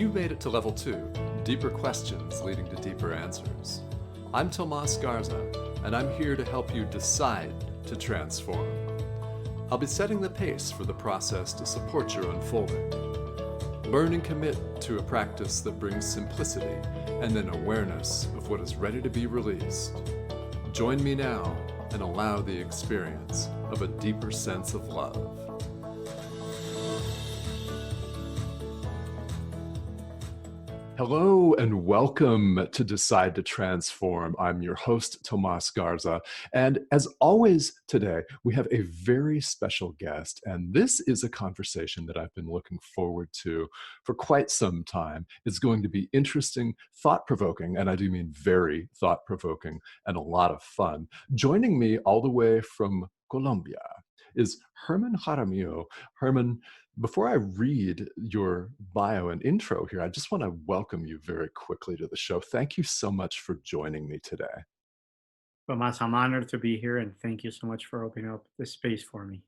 You made it to level 2, deeper questions leading to deeper answers. I'm Tomas Garza, and I'm here to help you decide to transform. I'll be setting the pace for the process to support your unfolding. Learn and commit to a practice that brings simplicity and then awareness of what is ready to be released. Join me now and allow the experience of a deeper sense of love. Hello and welcome to Decide to Transform. I'm your host, Tomas Garza. And as always today, we have a very special guest. And this is a conversation that I've been looking forward to for quite some time. It's going to be interesting, thought-provoking, and I do mean very thought-provoking and a lot of fun. Joining me all the way from Colombia is Herman Jaramillo. Herman, before I read your bio and intro here, I just want to welcome you very quickly to the show. Thank you so much for joining me today. Tomas, I'm honored to be here, and thank you so much for opening up this space for me.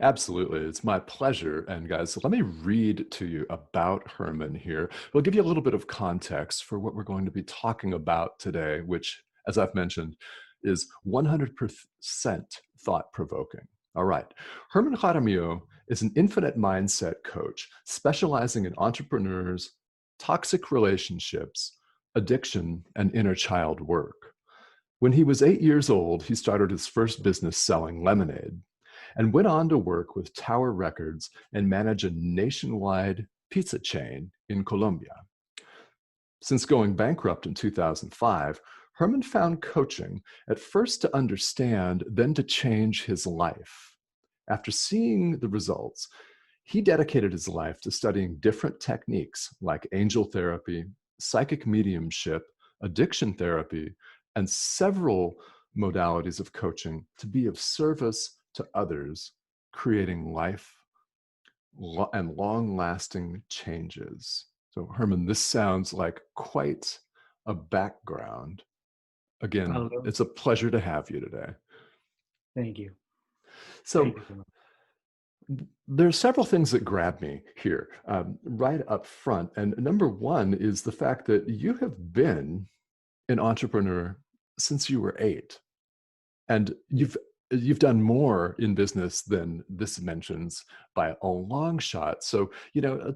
Absolutely. It's my pleasure. And guys, let me read to you about Herman here. We'll give you a little bit of context for what we're going to be talking about today, which, as I've mentioned, is 100% thought-provoking. All right. Herman Jaramillo is an infinite mindset coach specializing in entrepreneurs, toxic relationships, addiction, and inner child work. When he was 8 years old, he started his first business selling lemonade and went on to work with Tower Records and manage a nationwide pizza chain in Colombia. Since going bankrupt in 2005, Herman found coaching at first to understand, then to change his life. After seeing the results, he dedicated his life to studying different techniques like angel therapy, psychic mediumship, addiction therapy, and several modalities of coaching to be of service to others, creating life and long-lasting changes. So Herman, this sounds like quite a background. Again, Hello. it's a pleasure to have you today. Thank you. So Thank you. there are several things that grab me here right up front. And number one is the fact that you have been an entrepreneur since you were 8. And you've done more in business than this mentions by a long shot. So,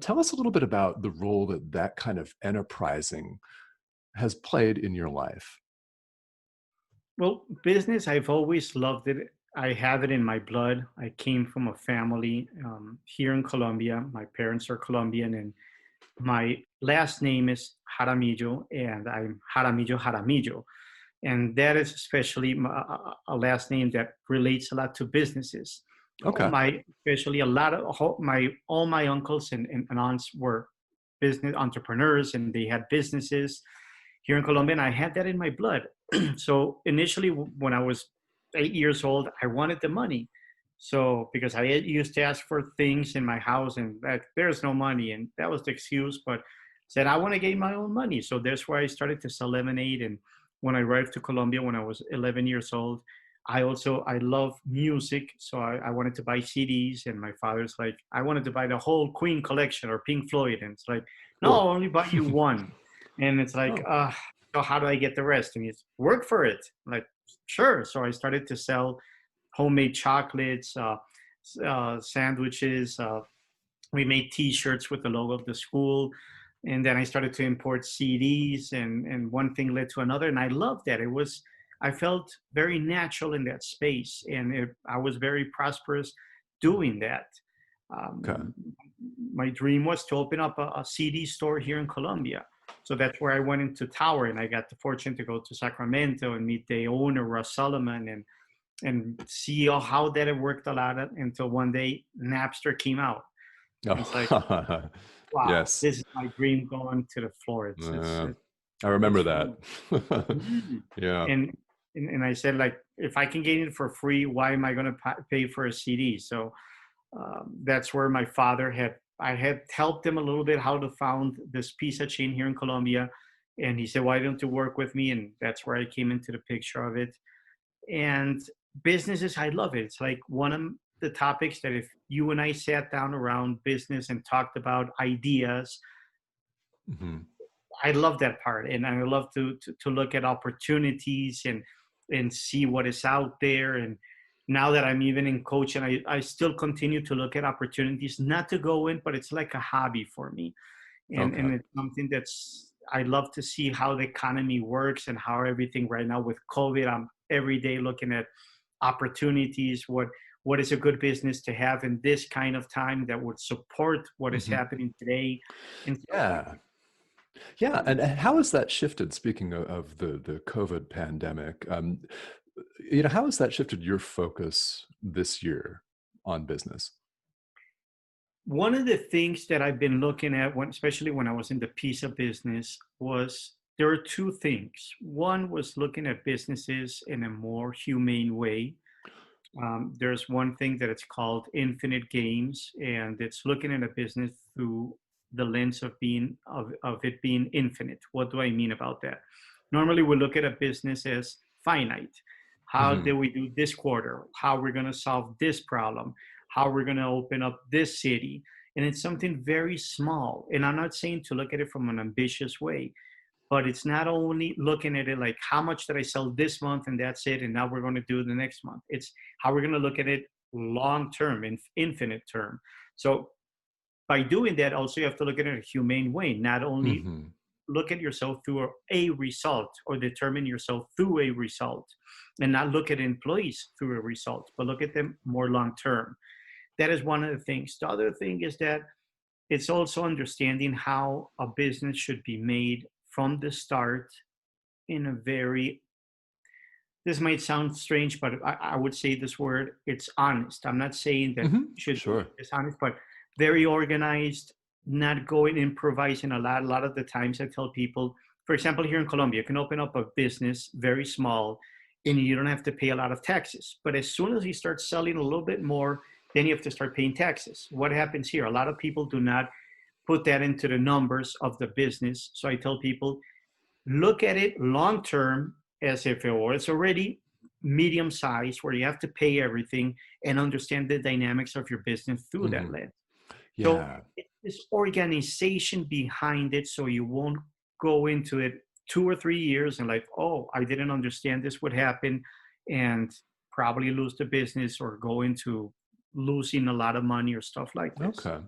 tell us a little bit about the role that kind of enterprising has played in your life. Well, business, I've always loved it. I have it in my blood. I came from a family here in Colombia. My parents are Colombian, and my last name is Jaramillo, and I'm Jaramillo. And that is especially a last name that relates a lot to businesses. Okay. Especially a lot of all my uncles and aunts were business entrepreneurs, and they had businesses here in Colombia, and I had that in my blood. So initially, when I was 8 years old, I wanted the money. So because I used to ask for things in my house, and there's no money, and that was the excuse. But said I want to get my own money. So that's where I started to sell lemonade. And when I arrived to Colombia when I was 11 years old, I love music, so I wanted to buy CDs, and my father's like, I wanted to buy the whole Queen collection or Pink Floyd, and it's like, no, I'll only buy you one. And it's like, so how do I get the rest? And he's, work for it. I'm like, sure. So I started to sell homemade chocolates, sandwiches. We made T-shirts with the logo of the school. And then I started to import CDs, and one thing led to another. And I loved that. I felt very natural in that space. And I was very prosperous doing that. Okay. My dream was to open up a CD store here in Colombia. So that's where I went into Tower, and I got the fortune to go to Sacramento and meet the owner, Russ Solomon, and see how that it worked a lot until one day Napster came out. And it's like, wow, Yes. this is my dream going to the floor. I remember Fun. that. Yeah. And I said, like, if I can get it for free, why am I going to pay for a CD? So that's where my father I had helped him a little bit how to found this pizza chain here in Colombia. And he said, why don't you work with me? And that's where I came into the picture of it. And businesses, I love it. It's like one of the topics that if you and I sat down around business and talked about ideas, Mhm. I love that part, and I love to look at opportunities and see what is out there. And now that I'm even in coaching, I still continue to look at opportunities, not to go in, but it's like a hobby for me, Okay. and it's something that's I love to see how the economy works and how everything right now with COVID. I'm every day looking at opportunities. What is a good business to have in this kind of time that would support what is Mhm. happening today and stuff like Yeah. Yeah, and how has that shifted, speaking of the COVID pandemic, how has that shifted your focus this year on business? one of the things that I've been looking at, especially when I was in the pizza business, was there are two things. One was looking at businesses in a more humane way. There's one thing that it's called infinite games, and it's looking at a business through the lens of it being infinite. What do I mean about that? Normally, we look at a business as finite. How Mhm. did we do this quarter? How we're going to solve this problem? How we're going to open up this city? And it's something very small. And I'm not saying to look at it from an ambitious way, but it's not only looking at it like how much did I sell this month and that's it, and now we're going to do the next month. It's how we're going to look at it long term, in infinite term. So by doing that, also you have to look at it in a humane way, not only Mhm. look at yourself through a result or determine yourself through a result, and not look at employees through a result, but look at them more long term. That is one of the things. The other thing is that it's also understanding how a business should be made from the start in a very, this might sound strange, but I would say this word, it's honest. I'm not saying that Mhm. should be Sure. dishonest, but very organized, not going improvising a lot. A lot of the times I tell people, for example, here in Colombia, you can open up a business very small and you don't have to pay a lot of taxes. But as soon as you start selling a little bit more, then you have to start paying taxes. What happens here? A lot of people do not put that into the numbers of the business. So I tell people, look at it long term as if it was already medium size where you have to pay everything and understand the dynamics of your business through that Mhm. lens. So Yeah. it's this organization behind it so you won't go into it 2 or 3 years and like, oh, I didn't understand this would happen and probably lose the business or go into losing a lot of money or stuff like this. Okay.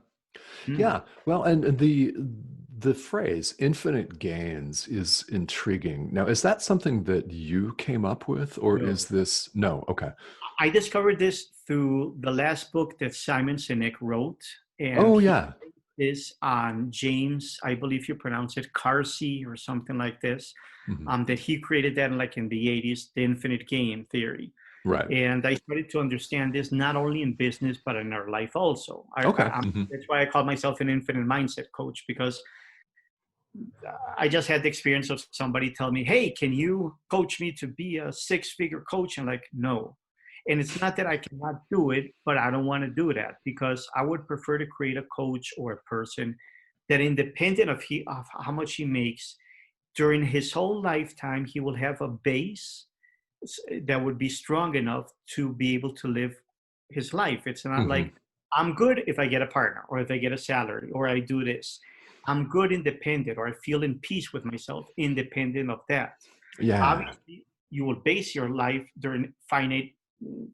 Mm. Yeah. Well, and the phrase "infinite gains" is intriguing. Now, is that something that you came up with, or is No. this no? Okay. I discovered this through the last book that Simon Sinek wrote, and Oh, he yeah. is on James, I believe you pronounce it Carsey or something like this. Mhm. That he created that like in the 80s, the infinite game theory. Right. And I started to understand this not only in business but in our life also. Okay. Mhm. That's why I call myself an infinite mindset coach, because I just had the experience of somebody tell me, "Hey, can you coach me to be a six-figure coach?" And like, no. And it's not that I cannot do it, but I don't want to do that because I would prefer to create a coach or a person that, independent of how much he makes during his whole lifetime, he will have a base that would be strong enough to be able to live his life. It's not Mhm. like I'm good if I get a partner or if I get a salary or I do this. I'm good independent, or I feel in peace with myself independent of that. Yeah. Obviously, you will base your life during finite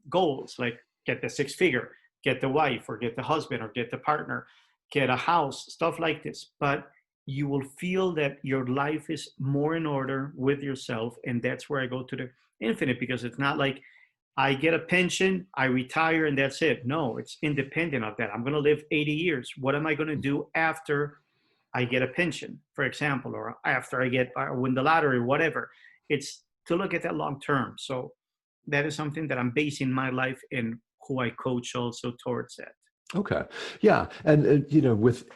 goals like get the six figure, get the wife or get the husband or get the partner, get a house, stuff like this. But you will feel that your life is more in order with yourself. And that's where I go to the infinite, because it's not like I get a pension, I retire, and that's it. No, it's independent of that. I'm going to live 80 years. What am I going to do after I get a pension, for example, or after I win the lottery, whatever? It's to look at that long term. So that is something that I'm basing my life in who I coach also towards that. Okay. Yeah. And, with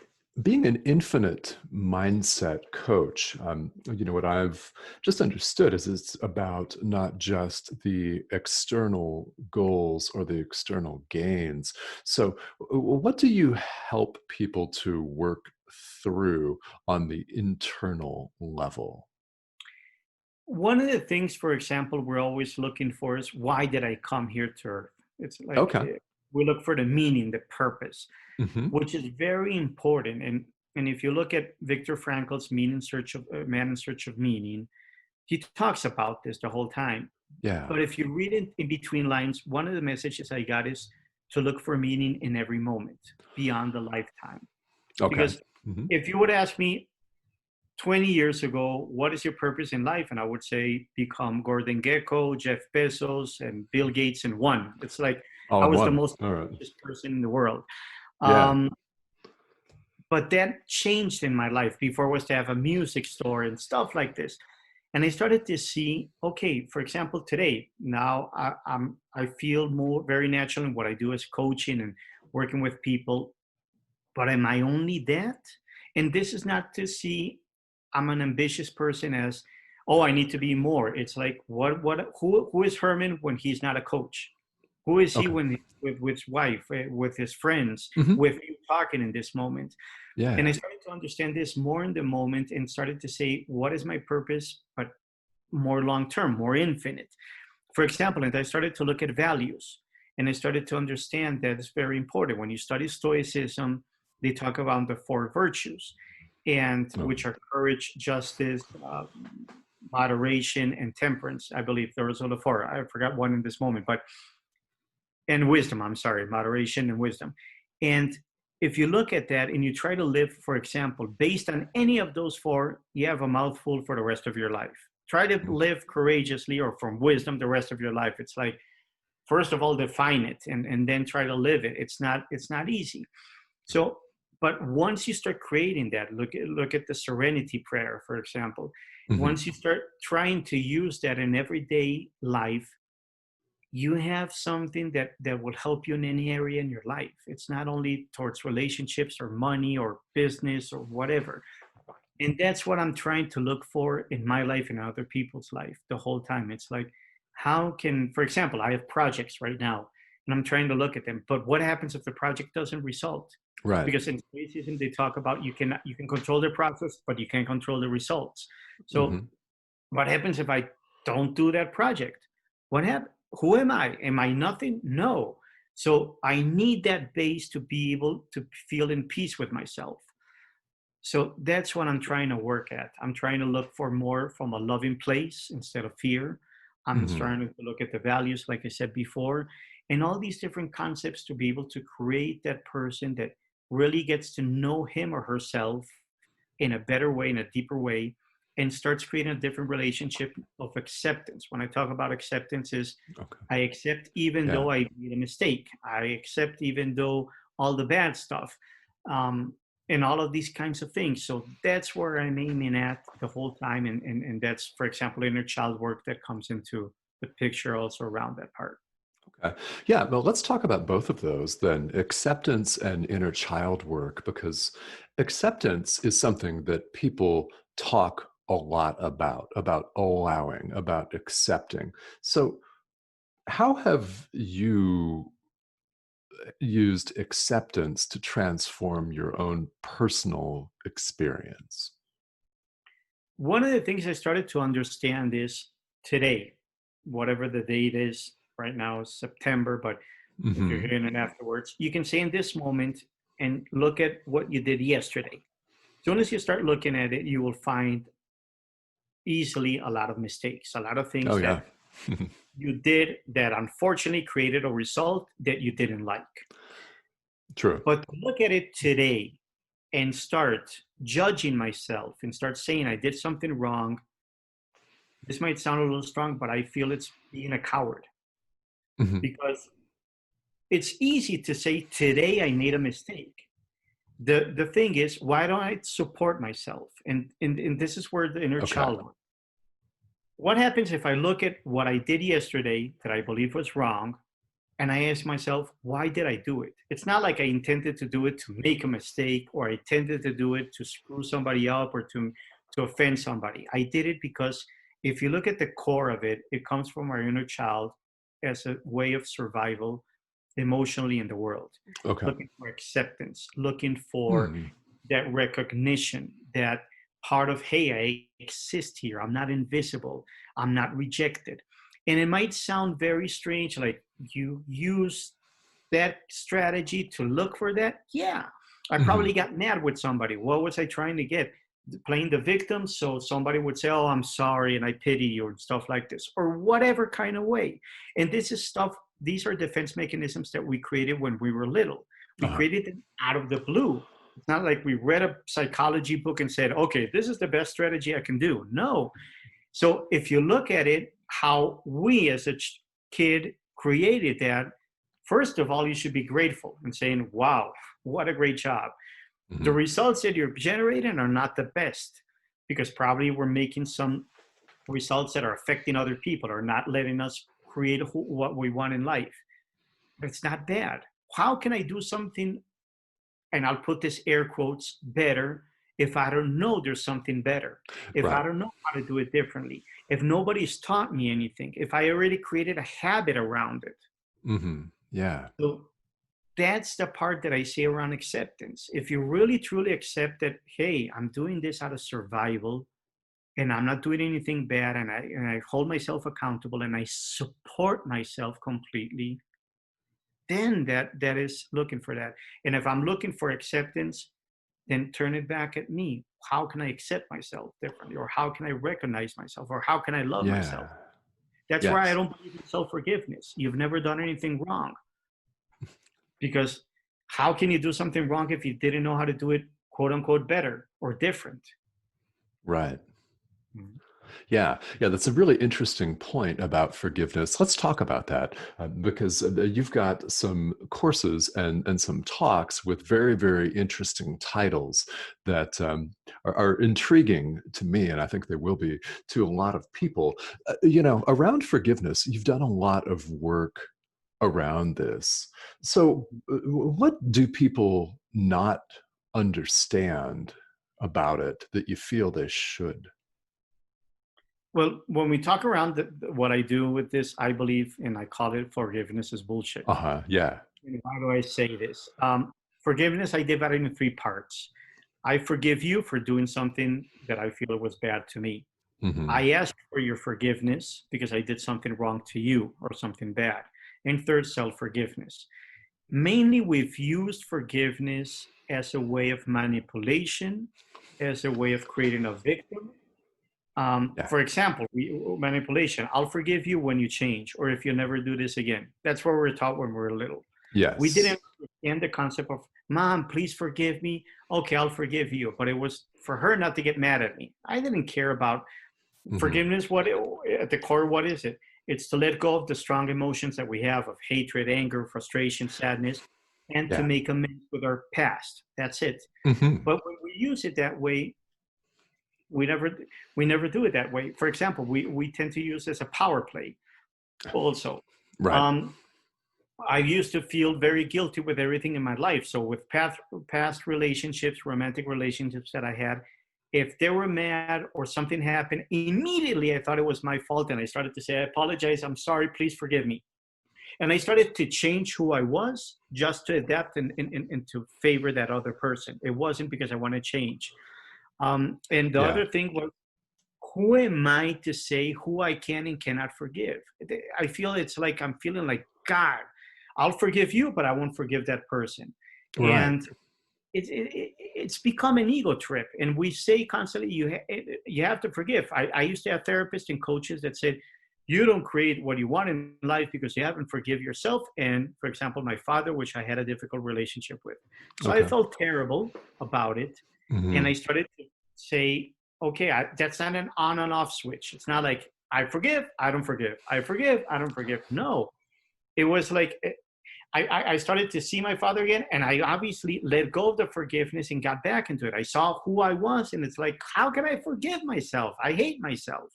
being an infinite mindset coach, what I've just understood is it's about not just the external goals or the external gains. So, what do you help people to work through on the internal level? One of the things, for example, we're always looking for is why did I come here to Earth? It's like Okay. we look for the meaning, the purpose, Hmm. which is very important. And And if you look at Viktor Frankl's Man in Search of Meaning, he talks about this the whole time. Yeah. But if you read it in between lines, one of the messages I got is to look for meaning in every moment beyond the lifetime. Okay. Because Hmm. if you would ask me 20 years ago, what is your purpose in life? And I would say, become Gordon Gekko, Jeff Bezos, and Bill Gates in one. It's like All I in was the one. most All right. ambitious person in the world. Yeah. Um, but that changed in my life. Before was to have a music store and stuff like this. And I started to see, okay, for example, today, now I feel more very natural in what I do as coaching and working with people. But am I only that? And this is not to see I'm an ambitious person as, oh, I need to be more. It's like, who is Herman when he's not a coach? Who is he Okay. when he's with his wife, with his friends, Hmm. with you talking in this moment? And I Yeah. started to understand this more in the moment and started to say, what is my purpose? But more long term, more infinite. For example, and I started to look at values and I started to understand that it's very important. When you study Stoicism, they talk about the four virtues, and Oh, which are courage, justice, moderation, and temperance. I believe those are the four. I forgot one in this moment, but and wisdom. I'm sorry, moderation and wisdom. And if you look at that and you try to live, for example, based on any of those four, you have a mouthful for the rest of your life. Try to mm, live courageously or from wisdom the rest of your life. It's like, first of all, define it and then try to live it. It's not easy. So, but once you start creating that, look at the serenity prayer, for example. mhm. Once you start trying to use that in everyday life, you have something that will help you in any area in your life. It's not only towards relationships or money or business or whatever. And that's what I'm trying to look for in my life and other people's life the whole time. It's like, how can, for example, I have projects right now and I'm trying to look at them, but what happens if the project doesn't result? Right. Because in racism they talk about you can control the process but you can't control the results. So Mhm. what happens if I don't do that project? What happened? Who am I? Am I nothing? No. So I need that base to be able to feel in peace with myself. So that's what I'm trying to work at. I'm trying to look for more from a loving place instead of fear. I'm Mhm. trying to look at the values, like I said before, and all these different concepts to be able to create that person that really gets to know him or herself in a better way, in a deeper way, and starts creating a different relationship of acceptance. When I talk about acceptance, is Okay. I accept even Yeah. though I made a mistake. I accept even though all the bad stuff, um, and all of these kinds of things. So that's where I'm aiming at the whole time, and that's, for example, inner child work that comes into the picture also around that part. Okay. Yeah, well, let's talk about both of those then, acceptance and inner child work, because acceptance is something that people talk a lot about allowing, about accepting. So, how have you used acceptance to transform your own personal experience? One of the things I started to understand is today, whatever the date is, right now is September, but if you're Mhm. hearing it afterwards, you can say in this moment and look at what you did yesterday. As soon as you start looking at it, you will find easily a lot of mistakes, a lot of Oh, things yeah. that you did that unfortunately created a result that you didn't like. True. But to look at it today and start judging myself and start saying I did something wrong. This might sound a little strong, but I feel it's being a coward Mhm. because it's easy to say today I made a mistake. The thing is, why don't I support myself? And this is where the inner Okay. child works. What happens if I look at what I did yesterday that I believe was wrong, and I ask myself, why did I do it? It's not like I intended to do it to make a mistake or I intended to do it to screw somebody up or to offend somebody. I did it because if you look at the core of it, it comes from our inner child as a way of survival emotionally in the world, Okay. looking for acceptance, looking for Hmm. that recognition, that part of, hey, I exist here. I'm not invisible. I'm not rejected. And it might sound very strange, like you use that strategy to look for that. Yeah. I Hmm. probably got mad with somebody. What was I trying to get? Playing the victim. So somebody would say, "Oh, I'm sorry and I pity you," and stuff like this, or whatever kind of way. And this is stuff, these are defense mechanisms that we created when we were little. We Uh-huh. created them out of the blue. It's not like we read a psychology book and said, "Okay, this is the best strategy I can do." No. So if you look at it, how we as a kid created that, first of all, you should be grateful and saying, "Wow, what a great job." The Hmm. results that you're generating are not the best because probably we're making some results that are affecting other people or not letting us create what we want in life. But it's not bad. How can I do something, and I'll put this air quotes, better, if I don't know there's something better? If I Right. don't know how to do it differently? If nobody's taught me anything? If I already created a habit around it? Hmm. Yeah. So that's the part that I say around acceptance. If you really truly accept that, hey, I'm doing this out of survival and I'm not doing anything bad, and I hold myself accountable and I support myself completely, then that is looking for that. And if I'm looking for acceptance, then turn it back at me. How can I accept myself differently? Or how can I recognize myself? Or how can I love myself? Yeah. That's why I Yes. don't believe in self-forgiveness. You've never done anything wrong. Because how can you do something wrong if you didn't know how to do it, quote unquote, better or different? Right. Mhm. Yeah, yeah, that's a really interesting point about forgiveness. Let's talk about that because you've got some courses and some talks with very, very interesting titles that are intriguing to me, and I think they will be to a lot of people. Around forgiveness, you've done a lot of work around this. So, what do people not understand about it that you feel they should? Well, when we talk around what I do with this, I believe, and I call it forgiveness is bullshit. Uh-huh. Yeah. And how do I say this? Forgiveness, I divide it into three parts. I forgive you for doing something that I feel was bad to me. Hmm. I ask for your forgiveness because I did something wrong to you or something bad. And third, self forgiveness. Mainly, we've used forgiveness as a way of manipulation, as a way of creating a victim. Yeah. For example, manipulation. I'll forgive you when you change, or if you never do this again. That's what we were taught when we were little. We Yes. didn't understand the concept of, "Mom, please forgive me." Okay, I'll forgive you. But it was for her not to get mad at me. I didn't care about Hmm. forgiveness. At the core, what is it? It's to let go of the strong emotions that we have of hatred, anger, frustration, sadness, and to Yeah. make amends with our past. That's it. Hmm. But when we use it that way, we never we never do it that way. For example, we tend to use this as a power play also. Right. Um, I used to feel very guilty with everything in my life. So with past relationships, romantic relationships that I had, if they were mad or something happened, immediately I thought it was my fault, and I started to say, "I apologize, I'm sorry, please forgive me." And I started to change who I was just to adapt and to favor that other person. It wasn't because I want to change. And the Yeah. other thing was, who am I to say who I can and cannot forgive? I feel it's like I'm feeling like, God, I'll forgive you, but I won't forgive that person. Right. And it's become an ego trip. And we say constantly, you have to forgive. I used to have therapists and coaches that said, you don't create what you want in life because you haven't forgive yourself. And for example, my father, which I had a difficult relationship with. So I Okay. felt terrible about it. And I Hmm. started to say, okay, that's not an on and off switch. It's not like I forgive, I don't forgive. I forgive, I don't forgive. No, it was like I started to see my father again, and I obviously let go of the forgiveness and got back into it. I saw who I was, and it's like, how can I forgive myself? I hate myself.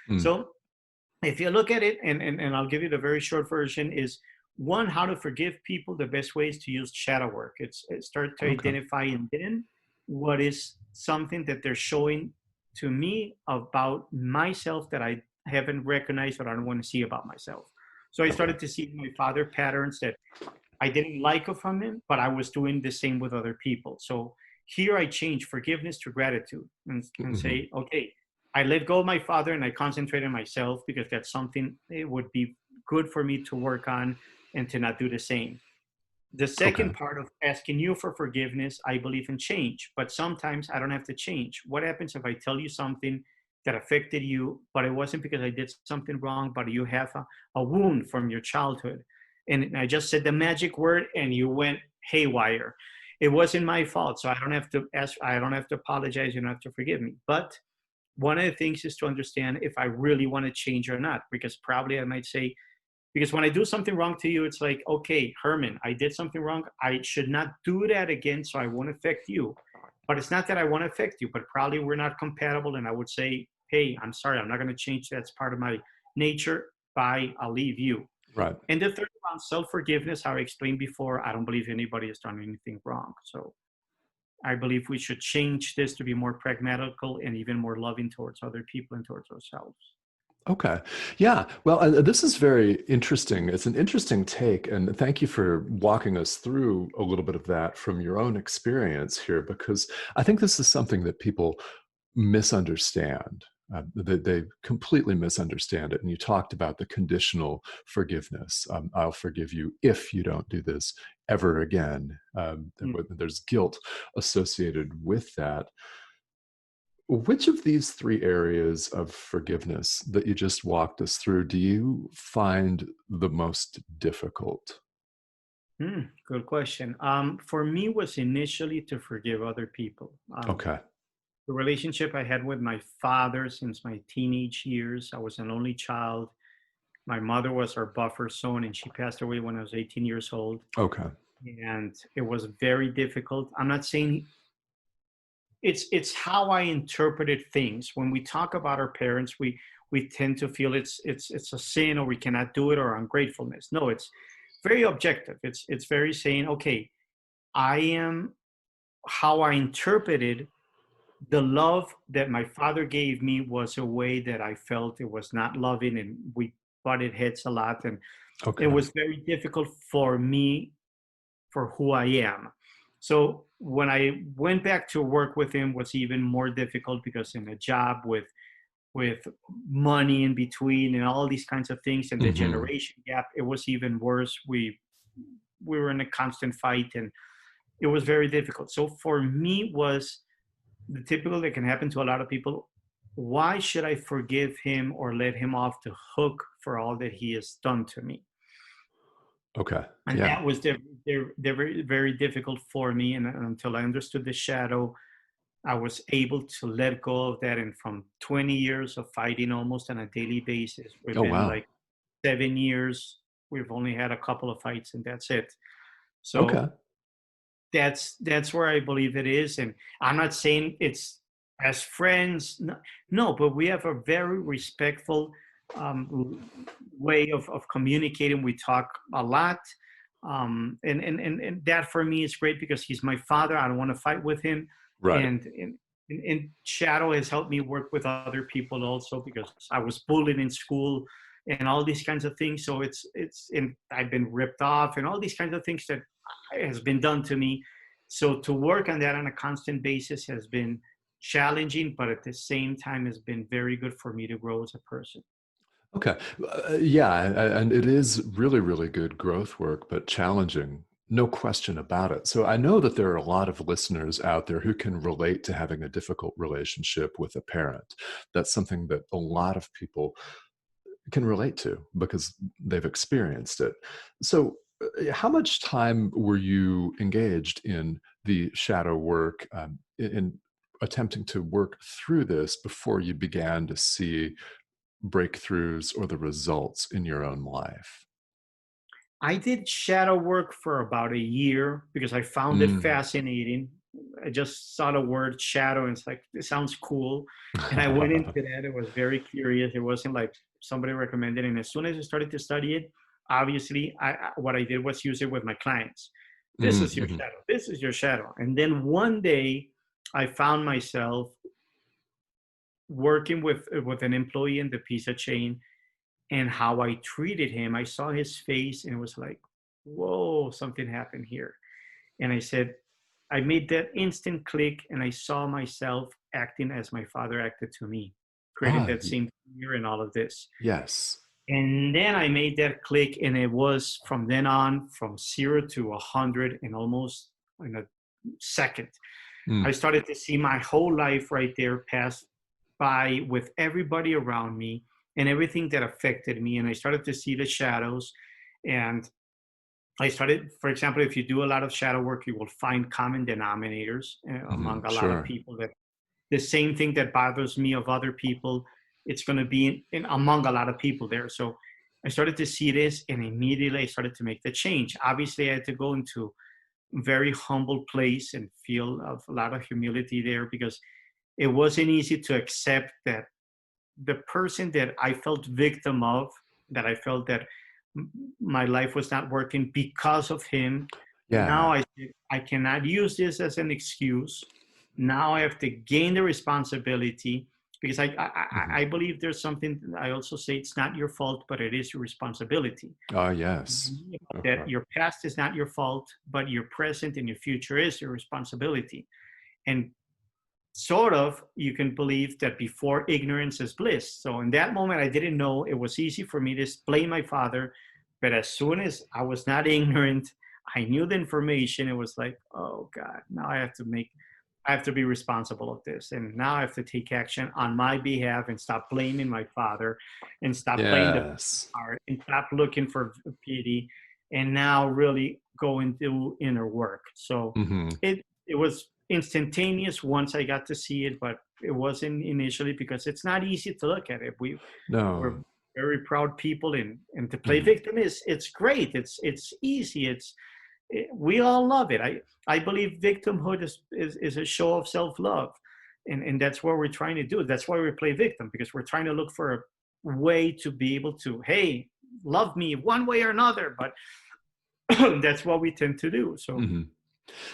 Mm. So if you look at it, and I'll give you the very short version, is one, how to forgive people. The best way is to use shadow work. It's start to Okay. identify in them what is something that they're showing to me about myself that I haven't recognized or I don't want to see about myself. So I Okay. started to see my father patterns that I didn't like from him, but I was doing the same with other people. So here I change forgiveness to gratitude and Hmm. say, okay, I let go of my father and I concentrate on myself because that's something it would be good for me to work on and to not do the same. The Okay. second part of asking you for forgiveness, I believe in change, but sometimes I don't have to change. What happens if I tell you something that affected you, but it wasn't because I did something wrong, but you have a wound from your childhood? And I just said the magic word and you went haywire. It wasn't my fault. So I don't have to ask, I don't have to apologize. You don't have to forgive me. But one of the things is to understand if I really want to change or not, because probably I might say, because when I do something wrong to you, it's like, okay, Herman, I did something wrong. I should not do that again, so I won't affect you. But it's not that I want to affect you, but probably we're not compatible. And I would say, hey, I'm sorry, I'm not going to change. That's part of my nature. Bye, I'll leave you. Right. And the third one, self forgiveness, how I explained before, I don't believe anybody has done anything wrong. So I believe we should change this to be more pragmatical and even more loving towards other people and towards ourselves. Okay. Yeah. Well, this is very interesting. It's an interesting take. And thank you for walking us through a little bit of that from your own experience here, because I think this is something that people misunderstand. They completely misunderstand it. And you talked about the conditional forgiveness. I'll forgive you if you don't do this ever again. Mm. There's guilt associated with that. Which of these three areas of forgiveness that you just walked us through do you find the most difficult? Good question. For me, was initially to forgive other people. Okay. The relationship I had with my father since my teenage years. I was an only child. My mother was our buffer zone, and she passed away when I was 18 years old. Okay. And it was very difficult. I'm not saying it's how I interpreted things. When we talk about our parents, we tend to feel it's a sin or we cannot do it or ungratefulness. No, it's very objective. It's very saying, okay, I am how I interpreted the love that my father gave me was a way that I felt it was not loving, and we butted heads a lot, and it Okay. was very difficult for me for who I am. So when I went back to work with him was even more difficult because in a job with money in between and all these kinds of things and the Hmm. generation gap, it was even worse. We were in a constant fight and it was very difficult. So for me was the typical that can happen to a lot of people. Why should I forgive him or let him off the hook for all that he has done to me? Okay. And Yeah. that was they're very, very difficult for me. And until I understood the shadow, I was able to let go of that. And from 20 years of fighting almost on a daily basis, Oh, within wow. like 7 years, we've only had a couple of fights and that's it. Okay. So that's where I believe it is. And I'm not saying it's as friends, no, no, but we have a very respectful way of communicating. We talk a lot. And that for me is great because he's my father. I don't want to fight with him. Right. And Shadow has helped me work with other people also because I was bullied in school and all these kinds of things. So and I've been ripped off and all these kinds of things that has been done to me. So to work on that on a constant basis has been challenging, but at the same time has been very good for me to grow as a person. Okay. Yeah. And it is really, really good growth work, but challenging. No question about it. So I know that there are a lot of listeners out there who can relate to having a difficult relationship with a parent. That's something that a lot of people can relate to because they've experienced it. So, how much time were you engaged in the shadow work, in attempting to work through this before you began to see breakthroughs or the results in your own life? I did shadow work for about a year because I found it Mm. fascinating. I just saw the word shadow and it's like, it sounds cool. And I went into that. It was very curious. It wasn't like somebody recommended. And as soon as I started to study it, obviously, what I did was use it with my clients. This is your Mhm. shadow. This is your shadow. And then one day I found myself working with an employee in the pizza chain and how I treated him. I saw his face and it was like, whoa, something happened here. And I said, I made that instant click and I saw myself acting as my father acted to me, creating Ah, that same fear and all of this. yes. And then I made that click, and it was from then on, from 0 to 100 in almost in a second. I Mm. started to see my whole life right there pass by with everybody around me and everything that affected me. And I started to see the shadows. And I started, for example, if you do a lot of shadow work, you will find common denominators among a lot of Sure. people, that the same thing that bothers me of other people, it's going to be among a lot of people there. So I started to see this, and immediately I started to make the change. Obviously, I had to go into a very humble place and feel a lot of humility there, because it wasn't easy to accept that the person that I felt victim of, that I felt that my life was not working because of him. Now Yeah. I cannot use this as an excuse. Now I have to gain the responsibility, because Hmm. I believe there's something. I also say it's not your fault, but it is your responsibility. Ah, yes. That Uh-huh. your past is not your fault, but your present and your future is your responsibility. And sort of, you can believe that before ignorance is bliss. So in that moment, I didn't know. It was easy for me to blame my father, but as soon as I was not ignorant, I knew the information. It was like, oh God, now I have to be responsible of this, and now I have to take action on my behalf and stop blaming my father, and stop playing the Yes. part, and stop looking for pity, and now really go into inner work. So Hmm. it was instantaneous once I got to see it, but it wasn't initially, because it's not easy to look at it. We're No. very proud people, and to play Mhm. victim is, it's great. It's easy. We all love it. I believe victimhood is a show of self-love, and that's what we're trying to do. That's why we play victim, because we're trying to look for a way to be able to, hey, love me one way or another. But that's what we tend to do. So Mhm.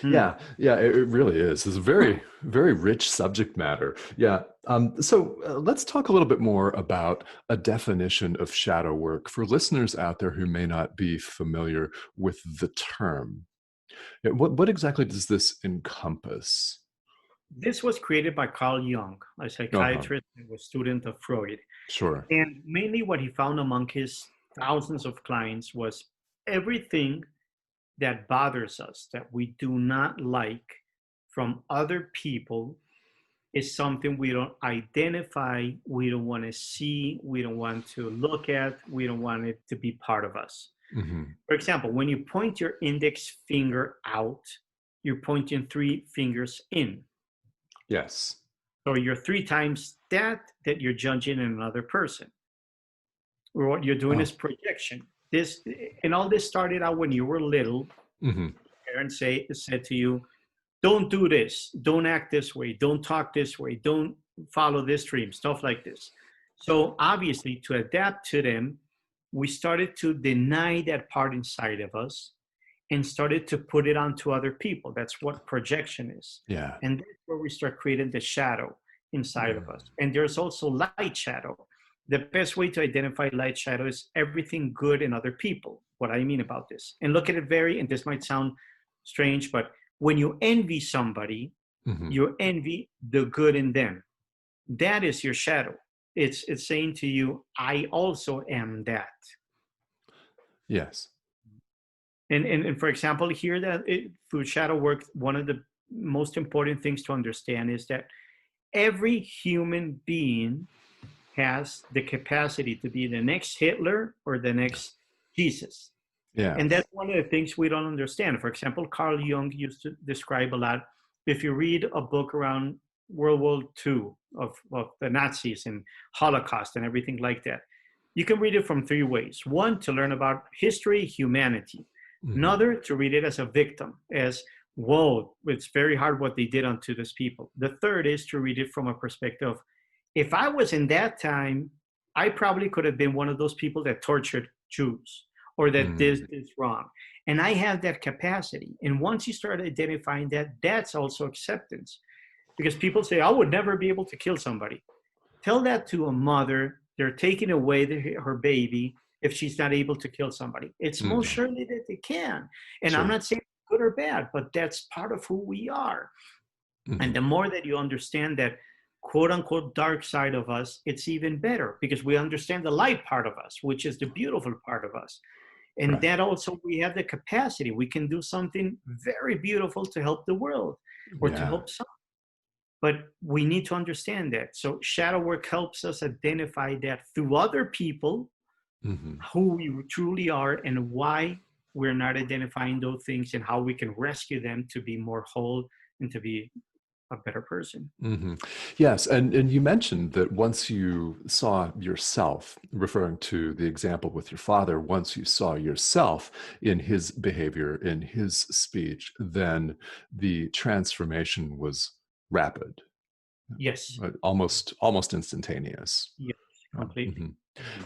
hmm. Yeah, yeah, it really is. It's a very, very rich subject matter. Yeah. Let's talk a little bit more about a definition of shadow work for listeners out there who may not be familiar with the term. Yeah, what exactly does this encompass? This was created by Carl Jung, a Uh-huh. psychiatrist and was student of Freud. Sure. And mainly what he found among his thousands of clients was everything that bothers us, that we do not like from other people, is something we don't identify, we don't want to see, we don't want to look at, we don't want it to be part of us. Hmm. For example, when you point your index finger out, you're pointing three fingers in. Yes. So you're three times that you're judging in another person. Or what you're doing is Oh. projection. This and all this started out when you were little. Hmm. Parents said to you, "Don't do this. Don't act this way. Don't talk this way. Don't follow this dream." Stuff like this. So obviously, to adapt to them, we started to deny that part inside of us and started to put it onto other people. That's what projection is. Yeah. And that's where we start creating the shadow inside of us. Mm. And there's also light shadow. The best way to identify light shadow is everything good in other people. What I mean about this. And look at it and this might sound strange, but when you envy somebody, Hmm. you envy the good in them. That is your shadow. It's saying to you, I also am that. Yes. And for example, here through shadow work, one of the most important things to understand is that every human being has the capacity to be the next Hitler or the next Jesus. Yeah. And that's one of the things we don't understand. For example, Carl Jung used to describe a lot. If you read a book around World War II of the Nazis and Holocaust and everything like that, you can read it from three ways. One, to learn about history, humanity. Hmm. Another, to read it as a victim, as, whoa, it's very hard what they did unto these people. The third is to read it from a perspective of, if I was in that time, I probably could have been one of those people that tortured Jews or that Mm. did this wrong. And I have that capacity. And once you start identifying that, that's also acceptance. Because people say, I would never be able to kill somebody. Tell that to a mother. They're taking away her baby if she's not able to kill somebody. It's most Mm. surely that they can. And I'm Sure. not saying good or bad, but that's part of who we are. And Hmm. the more that you understand that quote unquote dark side of us, it's even better because we understand the light part of us, which is the beautiful part of us. And Right. that also we have the capacity. We can do something very beautiful to help the world or to Yeah. help some. But we need to understand that. So shadow work helps us identify that through other people, Hmm. who we truly are and why we're not identifying those things and how we can rescue them to be more whole and to be a better person. Hmm. Yes, and you mentioned that once you saw yourself, referring to the example with your father, once you saw yourself in his behavior, in his speech, then the transformation was rapid, Yes. right? Almost instantaneous. Yes, completely. Mhm.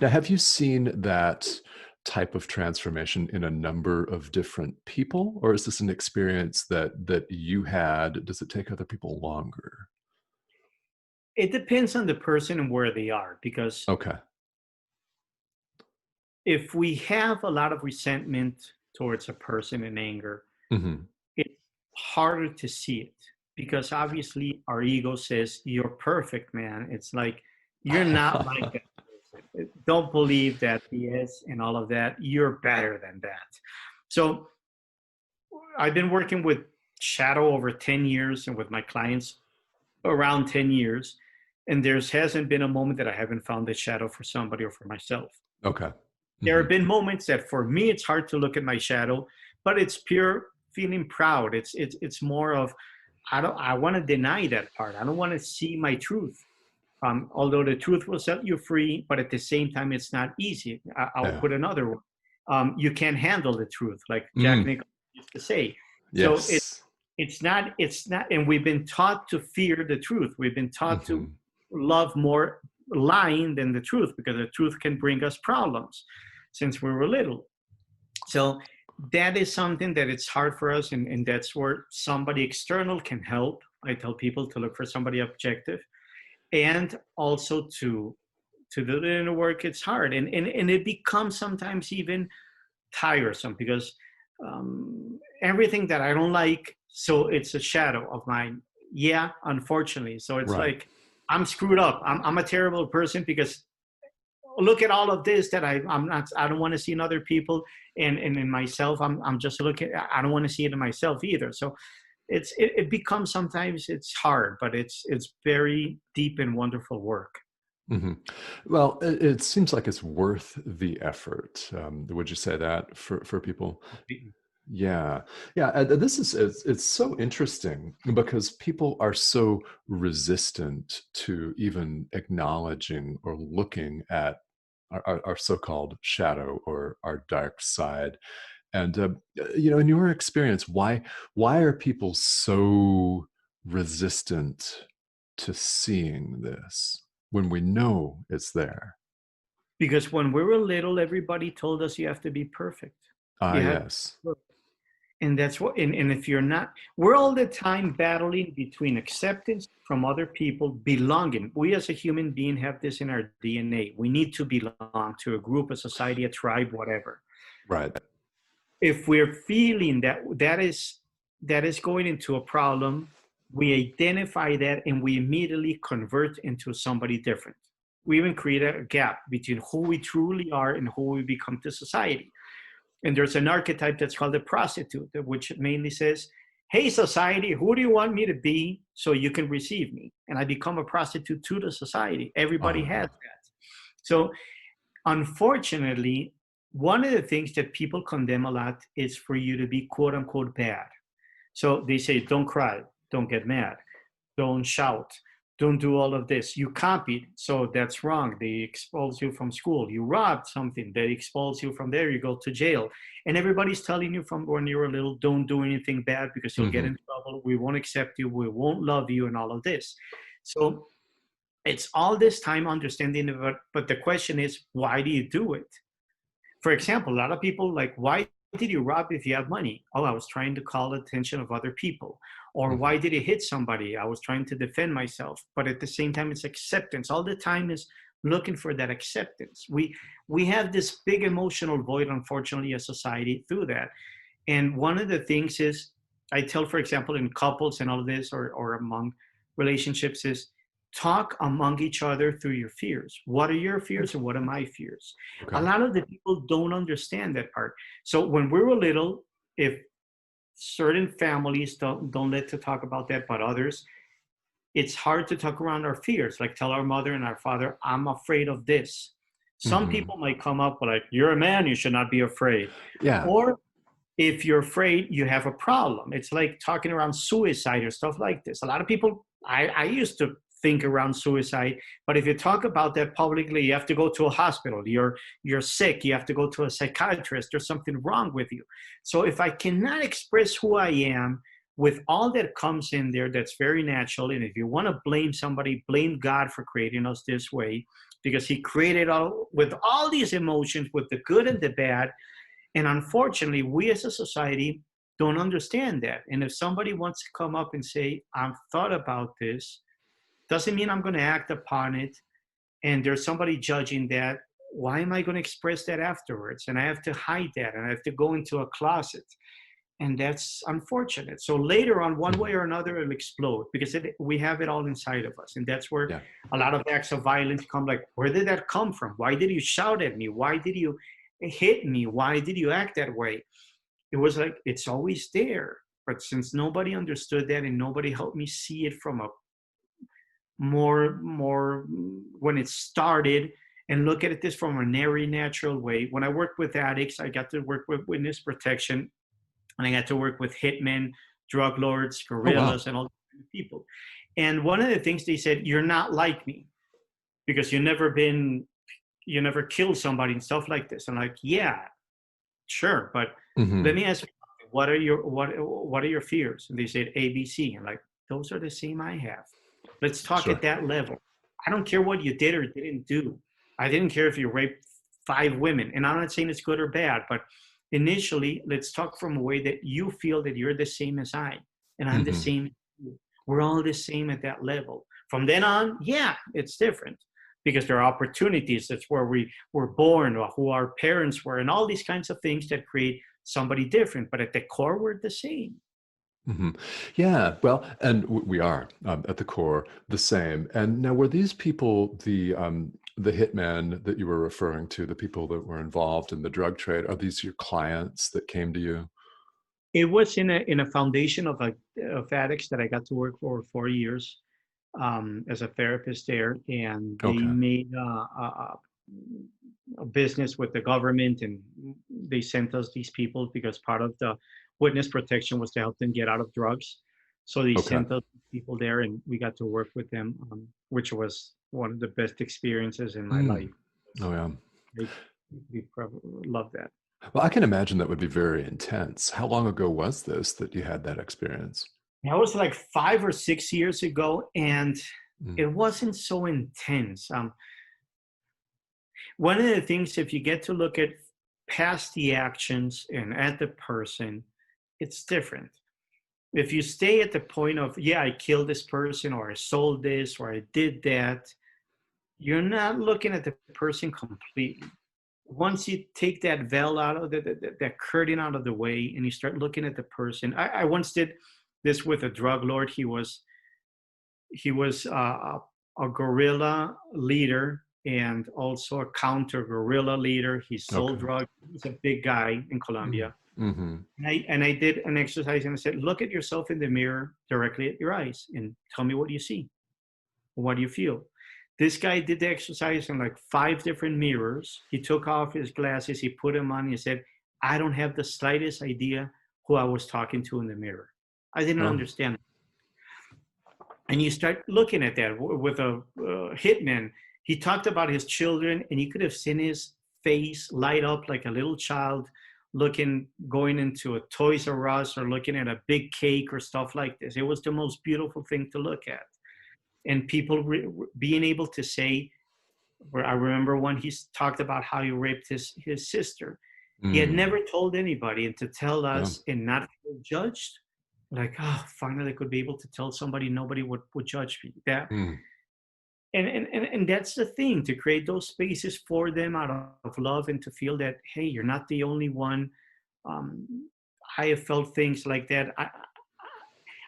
Now, have you seen that type of transformation in a number of different people, or is this an experience that you had? Does it take other people longer? It depends on the person and where they are, because Okay. if we have a lot of resentment towards a person and anger, Mhm. it's harder to see it because obviously our ego says, "You're perfect, man." It's like, you're not like that person. Don't believe that BS and all of that. You're better than that. So I've been working with shadow over 10 years and with my clients around 10 years. And there hasn't been a moment that I haven't found a shadow for somebody or for myself. Okay. There have Mhm. been moments that for me it's hard to look at my shadow, but it's pure feeling proud. It's more of, I want to deny that part. I don't want to see my truth. Although the truth will set you free, but at the same time it's not easy. I'll Yeah. put another one. You can't handle the truth, like Jack Mm. Nicholson used to say. So Yes. it's not, and we've been taught to fear the truth. We've been taught to Mhm. love more lying than the truth because the truth can bring us problems since we were little. So that is something that it's hard for us, and that's where somebody external can help. I tell people to look for somebody objective, and also to do the inner work. It's hard, and it becomes sometimes even tiresome because everything that I don't like, so it's a shadow of mine. Yeah, unfortunately. So it's Right. like I'm screwed up. I'm a terrible person because look at all of this that I'm not. I don't want to see in other people, and in myself. I'm just looking. I don't want to see it in myself either. So it becomes sometimes it's hard, but it's very deep and wonderful work. Mhm. Well, it seems like it's worth the effort. Would you say that for people? Yeah, yeah. This is it's so interesting because people are so resistant to even acknowledging or looking at our so-called shadow or our dark side. And in your experience, why are people so resistant to seeing this when we know it's there? Because when we were little, everybody told us you have to be perfect. Ah, You have yes. to, and that's what, and if you're not, we're all the time battling between acceptance from other people, belonging. We as a human being have this in our DNA. We need to belong to a group, a society, a tribe, whatever. Right. If we're feeling that is going into a problem, we identify that and we immediately convert into somebody different. We even create a gap between who we truly are and who we become to society. And there's an archetype that's called the prostitute, which mainly says, "Hey, society, who do you want me to be so you can receive me?" And I become a prostitute to the society. Everybody has Ah, that. So unfortunately, one of the things that people condemn a lot is for you to be quote unquote bad. So they say, don't cry, don't get mad, don't shout, don't do all of this. You copied, so that's wrong. They expose you from school. You robbed something, they expose you from there, you go to jail. And everybody's telling you from when you were little, don't do anything bad because you'll get mhm. in trouble. We won't accept you, we won't love you, and all of this. So it's all this time understanding it, but the question is, why do you do it? For example, a lot of people like, why did you rob if you have money? Oh, I was trying to call the attention of other people. Or why Mhm. did you hit somebody? I was trying to defend myself. But at the same time, it's acceptance. All the time is looking for that acceptance. We have this big emotional void, unfortunately, as society through that. And one of the things is, I tell, for example, in couples and all of this, or among relationships, is talk among each other through your fears. What are your fears and what are my fears? A Okay. lot of the people don't understand that part. So when we were little, if certain families don't let to talk about that, but others, it's hard to talk around our fears, like tell our mother and our father, I'm afraid of this. Some Hmm. people might come up with like, you're a man, you should not be afraid. Yeah. Or if you're afraid, you have a problem. It's like talking around suicide or stuff like this. A lot of people, I used to think around suicide, but if you talk about that publicly, you have to go to a hospital. You're sick. You have to go to a psychiatrist. There's something wrong with you. So if I cannot express who I am with all that comes in there, that's very natural. And if you want to blame somebody, blame God for creating us this way, because He created all with all these emotions, with the good and the bad. And unfortunately, we as a society don't understand that. And if somebody wants to come up and say, I've thought about this, doesn't mean I'm going to act upon it. And there's somebody judging that. Why am I going to express that afterwards? And I have to hide that and I have to go into a closet. And that's unfortunate. So later on, one way Mhm. or another, it'll explode because we have it all inside of us. And that's where Yeah. a lot of acts of violence come like, where did that come from? Why did you shout at me? Why did you hit me? Why did you act that way? It was like, it's always there. But since nobody understood that and nobody helped me see it from a more when it started and look at it this from a very natural way. When I worked with addicts, I got to work with witness protection and I got to work with hitmen, drug lords, Oh, wow. guerrillas, and all these people. And one of the things they said, you're not like me because you never killed somebody and stuff like this. I'm like, yeah, sure, but let Hmm. me ask you, what are your fears? And they said ABC. I'm like, those are the same I have. Let's talk at Sure. that level. I don't care what you did or didn't do. I didn't care if you raped 5 women. And I'm not saying it's good or bad, but initially, let's talk from a way that you feel that you're the same as I, and I'm the Hmm. same as you. We're all the same at that level. From then on, yeah, it's different because there are opportunities. That's where we were born, or who our parents were, and all these kinds of things that create somebody different. But at the core, we're the same. Hmm. Yeah. Well, and we are at the core the same. And now, were these people the hitmen that you were referring to, the people that were involved in the drug trade? Are these your clients that came to you? It was in a foundation of addicts that I got to work for 4 years as a therapist there, and they Okay. made a business with the government, and they sent us these people because part of the witness protection was to help them get out of drugs. So they Okay. sent us people there, and we got to work with them, which was one of the best experiences in my Mm. life. Oh, yeah. I we probably love that. Well, I can imagine that would be very intense. How long ago was this that you had that experience? That was like 5 or 6 years ago, and Mm. it wasn't so intense. One of the things, if you get to look at past the actions and at the person, it's different. If you stay at the point of, yeah, I killed this person, or I sold this, or I did that, you're not looking at the person completely. Once you take that veil out of that curtain out of the way and you start looking at the person, I once did this with a drug lord. He was a guerrilla leader and also a counter guerrilla leader. He sold Okay. drugs. He's a big guy in Mm. Colombia. Mhm. And I did an exercise and I said, look at yourself in the mirror directly at your eyes and tell me what you see. What do you feel? This guy did the exercise in like 5 different mirrors. He took off his glasses, he put them on, he said, I don't have the slightest idea who I was talking to in the mirror. I didn't Oh. understand. And you start looking at that with a hitman. He talked about his children, and you could have seen his face light up like a little child looking, going into a Toys R Us or looking at a big cake or stuff like this. It was the most beautiful thing to look at. And people being able to say, where I remember when he talked about how he raped his sister. He had Mm. never told anybody, and to tell Yeah. us and not feel judged, like, oh, finally I could be able to tell somebody nobody would judge me. That Mm. and that's the thing, to create those spaces for them out of love and to feel that, hey, you're not the only one. um, I have felt things like that.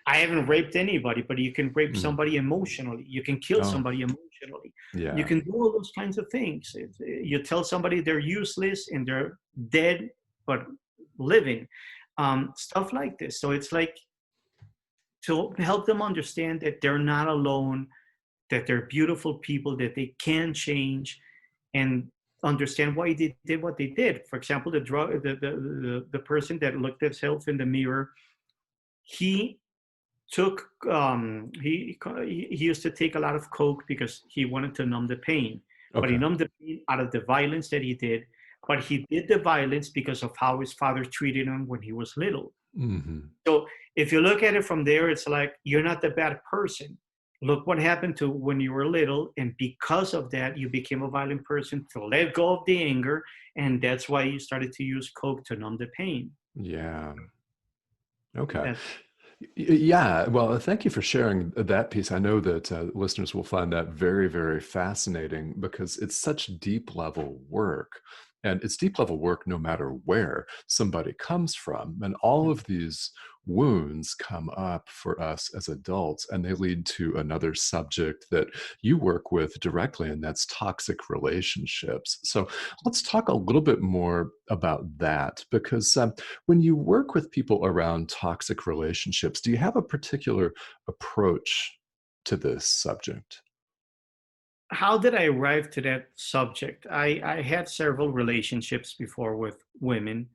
I haven't raped anybody, but you can rape Mm. somebody emotionally. You can kill Oh, somebody emotionally. You yeah. can do all those kinds of things. You tell somebody they're useless and they're dead, but living. Stuff like this. So it's like to help them understand that they're not alone, that they're beautiful people, that they can change, and understand why they did what they did. For example, the person that looked at himself in the mirror, he took he used to take a lot of coke because he wanted to numb the pain, but he Okay. numbed the pain out of the violence that he did. But he did the violence because of how his father treated him when he was little. Hmm. So if you look at it from there, it's like you're not the bad person. Look what happened to when you were little, and because of that, you became a violent person to let go of the anger, and that's why you started to use coke to numb the pain. Yeah. Okay. That's Yeah, well, thank you for sharing that piece. I know that listeners will find that very, very fascinating because it's such deep level work. And it's deep level work no matter where somebody comes from. And all of these wounds come up for us as adults, and they lead to another subject that you work with directly, and that's toxic relationships. So let's talk a little bit more about that because when you work with people around toxic relationships, do you have a particular approach to this subject? how did I arrive to that subject? I had several relationships before with women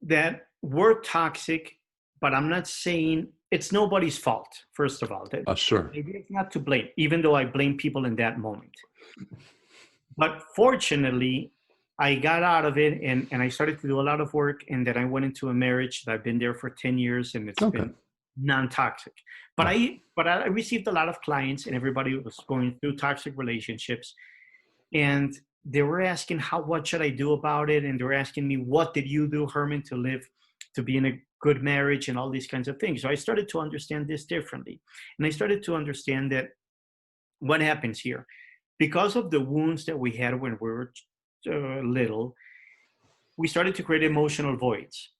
that were toxic, but I'm not saying it's nobody's fault, first of all. That Sure. maybe it's not to blame, even though I blame people in that moment. But fortunately, I got out of it and I started to do a lot of work. And then I went into a marriage that I've been there for 10 years and it's Okay. been non-toxic. But Oh, I received a lot of clients and everybody was going through toxic relationships. And they were asking what should I do about it? And they were asking me, what did you do, Herman, to be in a good marriage and all these kinds of things. So I started to understand this differently. And I started to understand that what happens here because of the wounds that we had when we were little, we started to create emotional voids.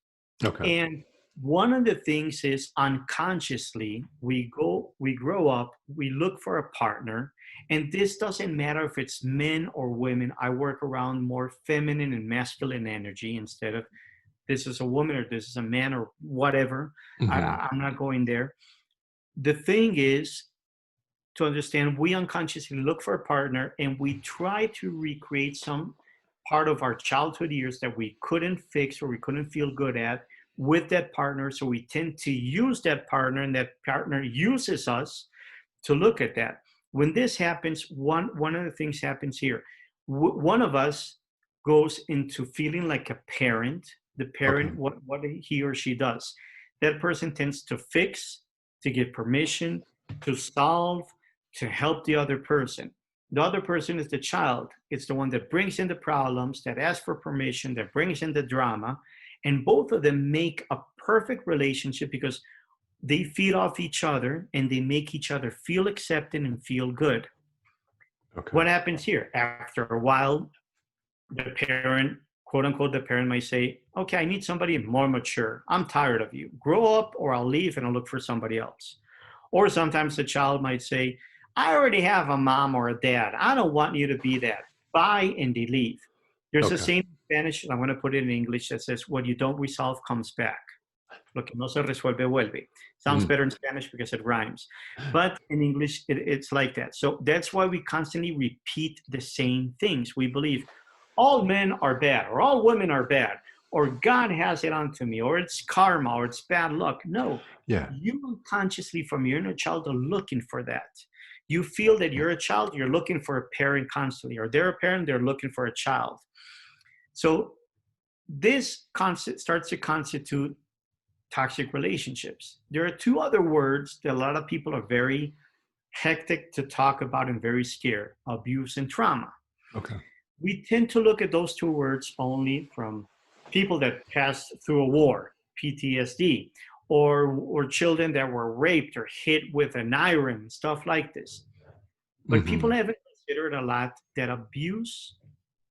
okay. And one of the things is unconsciously we grow up, we look for a partner, and this doesn't matter if it's men or women. I work around more feminine and masculine energy instead of this is a woman or this is a man or whatever. Hmm. I'm not going there. The thing is to understand we unconsciously look for a partner and we try to recreate some part of our childhood years that we couldn't fix or we couldn't feel good at with that partner. So we tend to use that partner and that partner uses us to look at that. When this happens, one of the things happens here. One of us goes into feeling like a parent, the Okay. parent, what he or she does. That person tends to fix, to give permission, to solve, to help the other person. The other person is the child. It's the one that brings in the problems, that asks for permission, that brings in the drama. And both of them make a perfect relationship because they feed off each other and they make each other feel accepted and feel good. Okay. What happens here? After a while, the parent, quote unquote, the parent might say, okay, I need somebody more mature. I'm tired of you. Grow up or I'll leave and I'll look for somebody else. Or sometimes the child might say, I already have a mom or a dad. I don't want you to be that. Bye, and they leave. There's a Okay. saying in Spanish, I'm going to put it in English, that says, what you don't resolve comes back. Lo que no se resuelve vuelve. Sounds Mm. better in Spanish because it rhymes. But in English, it's like that. So that's why we constantly repeat the same things. We believe all men are bad, or all women are bad, or God has it onto me, or it's karma, or it's bad luck. No, Yeah. you unconsciously from your inner child are looking for that. You feel that you're a child, you're looking for a parent constantly, or they're a parent, they're looking for a child. So this concept starts to constitute toxic relationships. There are two other words that a lot of people are very hectic to talk about and very scared: abuse and trauma. Okay. We tend to look at those two words only from people that passed through a war, PTSD, or children that were raped or hit with an iron, stuff like this. But people Hmm. haven't considered a lot that abuse,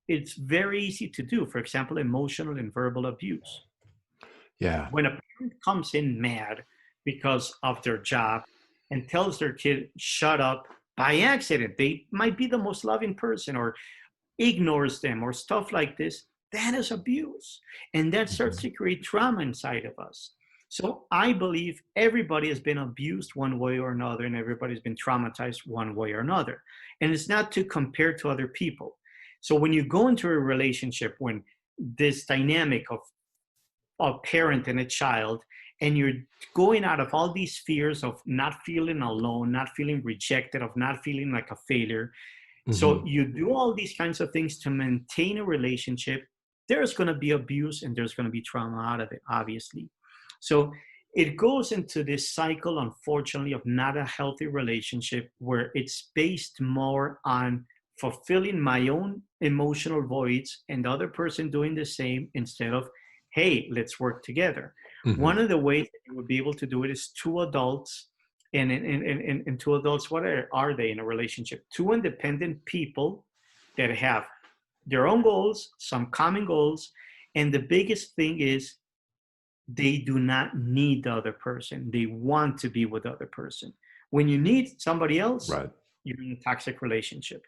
it's very easy to do. For example, emotional and verbal abuse. Yeah. When a parent comes in mad, because of their job and tells their kid, shut up by accident. They might be the most loving person or ignores them or stuff like this. That is abuse. And that starts Mhm. to create trauma inside of us. So I believe everybody has been abused one way or another, and everybody's been traumatized one way or another. And it's not to compare to other people. So when you go into a relationship, when this dynamic of a parent and a child, and you're going out of all these fears of not feeling alone, not feeling rejected, of not feeling like a failure. So Mhm. you do all these kinds of things to maintain a relationship. There's going to be abuse and there's going to be trauma out of it, obviously. So it goes into this cycle, unfortunately, of not a healthy relationship where it's based more on fulfilling my own emotional voids and the other person doing the same instead of, hey, let's work together. One Mhm. of the ways that you would be able to do it is two adults. And two adults, what are they in a relationship? Two independent people that have their own goals, some common goals. And the biggest thing is they do not need the other person. They want to be with the other person. When you need somebody else, Right. you're in a toxic relationship.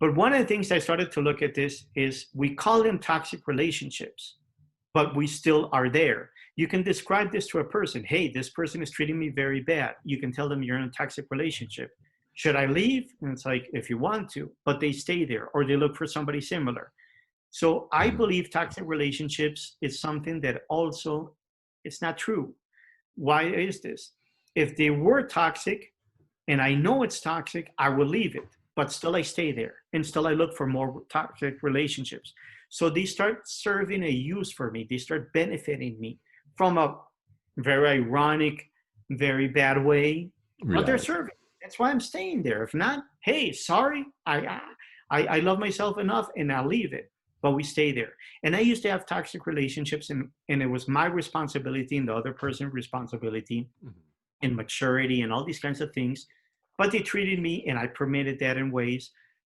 But one of the things I started to look at this is we call them toxic relationships, but we still are there. You can describe this to a person. Hey, this person is treating me very bad. You can tell them you're in a toxic relationship. Should I leave? And it's like, if you want to, but they stay there or they look for somebody similar. So I Mhm. believe toxic relationships is something that also it's not true. Why is this? If they were toxic and I know it's toxic, I will leave it. But still I stay there and still I look for more toxic relationships. So they start serving a use for me. They start benefiting me from a very ironic, very bad way, but they're Right. serving. That's why I'm staying there. If not, hey, sorry, I love myself enough and I'll leave it. But we stay there. And I used to have toxic relationships, and it was my responsibility and the other person's responsibility Mhm. and maturity and all these kinds of things. But they treated me, and I permitted that in ways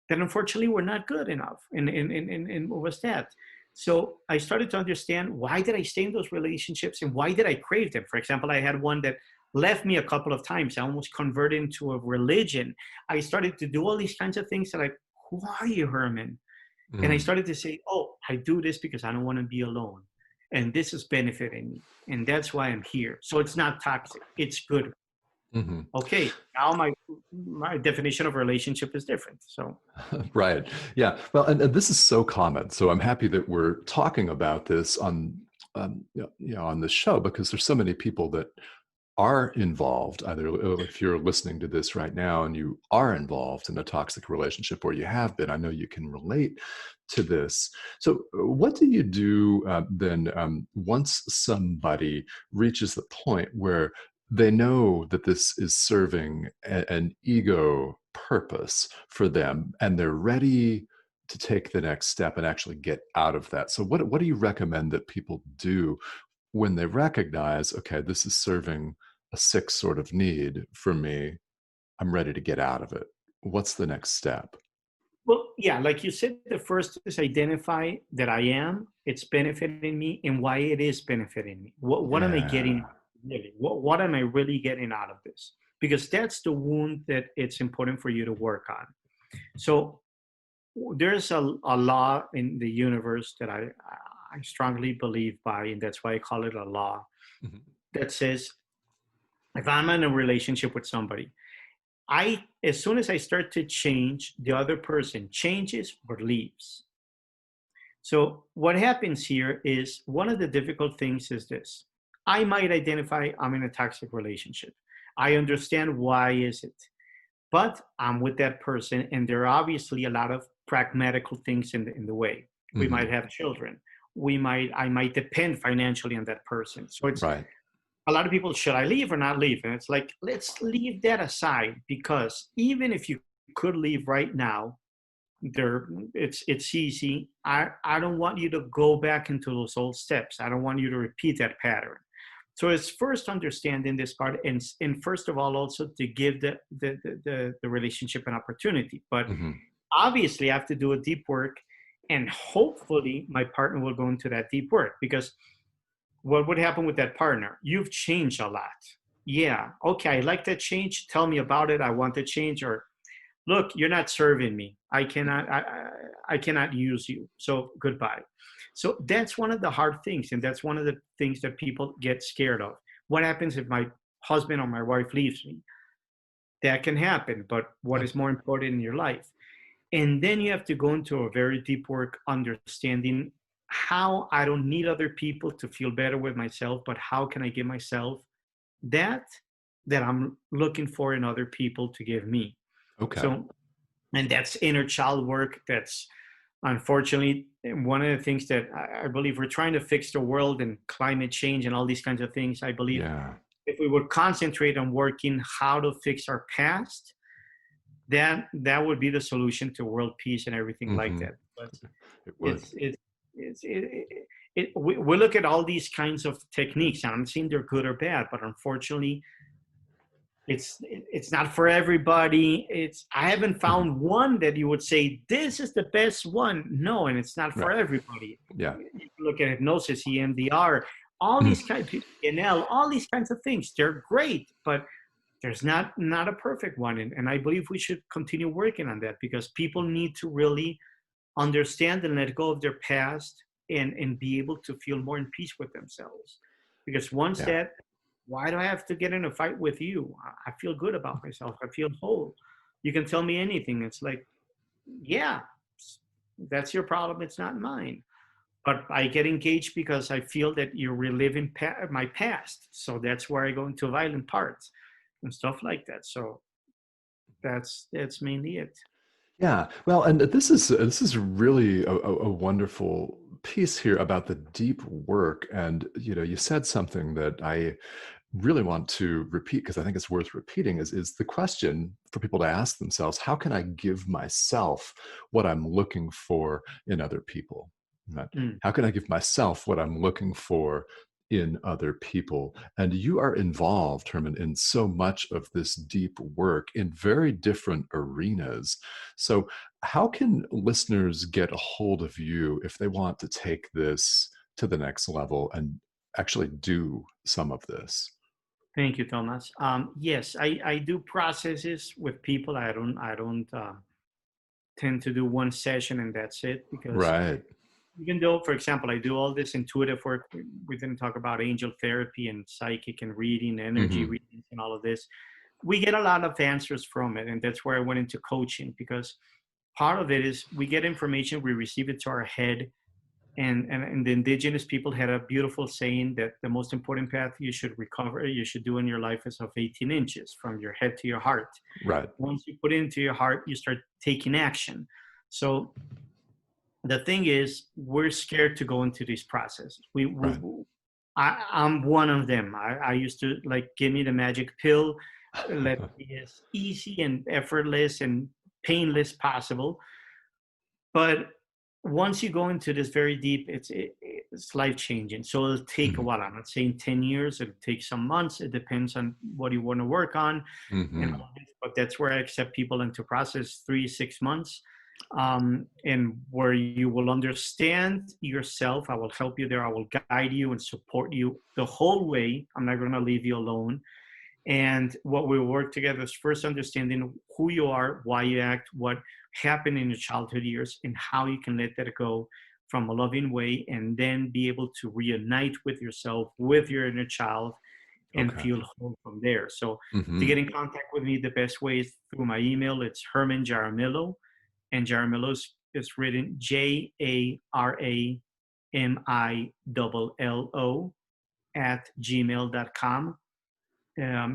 that unfortunately were not good enough. And what was that? So I started to understand, why did I stay in those relationships and why did I crave them? For example, I had one that left me a couple of times. I almost converted into a religion. I started to do all these kinds of things that who are you, Herman? And I Mm. started to say, oh, I do this because I don't want to be alone. And this is benefiting me. And that's why I'm here. So it's not toxic. It's good. Mhm. Okay. Now my definition of relationship is different. So Right. Yeah. Well, and this is so common. So I'm happy that we're talking about this on, on the show because there's so many people that are involved. Either if you're listening to this right now and you are involved in a toxic relationship, or you have been, I know you can relate to this. So, what do you do then once somebody reaches the point where they know that this is serving an ego purpose for them and they're ready to take the next step and actually get out of that? So, what do you recommend that people do when they recognize, okay, this is serving a sick sort of need for me, I'm ready to get out of it? What's the next step? well, yeah, like you said, the first is identify that it's benefiting me and why it is benefiting me. What am I Yeah. getting really? What am I really getting out of this? Because that's the wound that it's important for you to work on. So there's a law in the universe that I strongly believe by, and that's why I call it a law, Mhm. that says if I'm in a relationship with somebody, I as soon as I start to change, the other person changes or leaves. So what happens here is one of the difficult things is this. I might identify I'm in a toxic relationship. I understand why is it, but I'm with that person, and there are obviously a lot of pragmatical things in the way. We might Mhm. have children. I might depend financially on that person. So it's Right. a lot of people, should I leave or not leave? And it's like, let's leave that aside, because even if you could leave right now, it's easy. I don't want you to go back into those old steps. I don't want you to repeat that pattern. So it's first understanding this part, and first of all also to give the relationship an opportunity. But Mhm. obviously I have to do a deep work, and hopefully my partner will go into that deep work, because what would happen with that partner? You've changed a lot. yeah, okay, I like that change. Tell me about it. I want the change. Or look, you're not serving me. I cannot use you. So goodbye. So that's one of the hard things, and that's one of the things that people get scared of. What happens if my husband or my wife leaves me? That can happen, but what Yep. is more important in your life? And then you have to go into a very deep work understanding how I don't need other people to feel better with myself, but how can I give myself that that I'm looking for in other people to give me. Okay. So, and that's inner child work. That's unfortunately one of the things that I believe we're trying to fix the world and climate change and all these kinds of things. I believe Yeah. if we would concentrate on working how to fix our past, then that would be the solution to world peace and everything like Hmm. that. But It would. we look at all these kinds of techniques, and I'm saying they're good or bad, but unfortunately, it's not for everybody. It's I haven't Mhm. found one that you would say this is the best one. No, and it's not for Right. everybody. Yeah. You look at hypnosis, EMDR, all Mm. these kinds of PNL, all these kinds of things. They're great, but there's not a perfect one. And I believe we should continue working on that because people need to really understand and let go of their past and be able to feel more in peace with themselves. Because once Yeah. that, why do I have to get in a fight with you? I feel good about myself. I feel whole. You can tell me anything. It's like, yeah, that's your problem. It's not mine. But I get engaged because I feel that you're reliving my past. So that's where I go into violent parts and stuff like that. So that's mainly it. Yeah. Well, and this is really a wonderful piece here about the deep work. And you said something that I really want to repeat because I think it's worth repeating is the question for people to ask themselves, how can I give myself what I'm looking for in other people? Right? Mm. How can I give myself what I'm looking for in other people? And you are involved, Herman, in so much of this deep work in very different arenas. So how can listeners get a hold of you if they want to take this to the next level and actually do some of this? Thank you, Thomas. Yes, I do processes with people. I don't tend to do one session and that's it because Right. even though, for example, I do all this intuitive work, we didn't talk about angel therapy and psychic and reading, energy Mhm. readings, and all of this. We get a lot of answers from it, and that's where I went into coaching because part of it is we get information, we receive it to our head, and the indigenous people had a beautiful saying that the most important path you should do in your life is of 18 inches from your head to your heart. Right. Once you put it into your heart, you start taking action. So the thing is, we're scared to go into these processes. Right. I'm one of them. I used to like give me the magic pill, let it be as easy and effortless and painless possible. But once you go into this very deep, it's life changing. So it'll take a Mhm. while. I'm not saying 10 years. It'll take some months. It depends on what you want to work on and Mhm. all this. But that's where I accept people into process 3 6 months, and where you will understand yourself. I will help you there. I will guide you and support you the whole way. I'm not going to leave you alone. And what we work together is first understanding who you are, why you act, what happened in your childhood years, and how you can let that go from a loving way, and then be able to reunite with yourself, with your inner child, and Okay. feel whole from there. So to Mhm. get in contact with me, the best way is through my email. It's Herman Jaramillo, and Jaramillo is written JARAMILLO at gmail.com.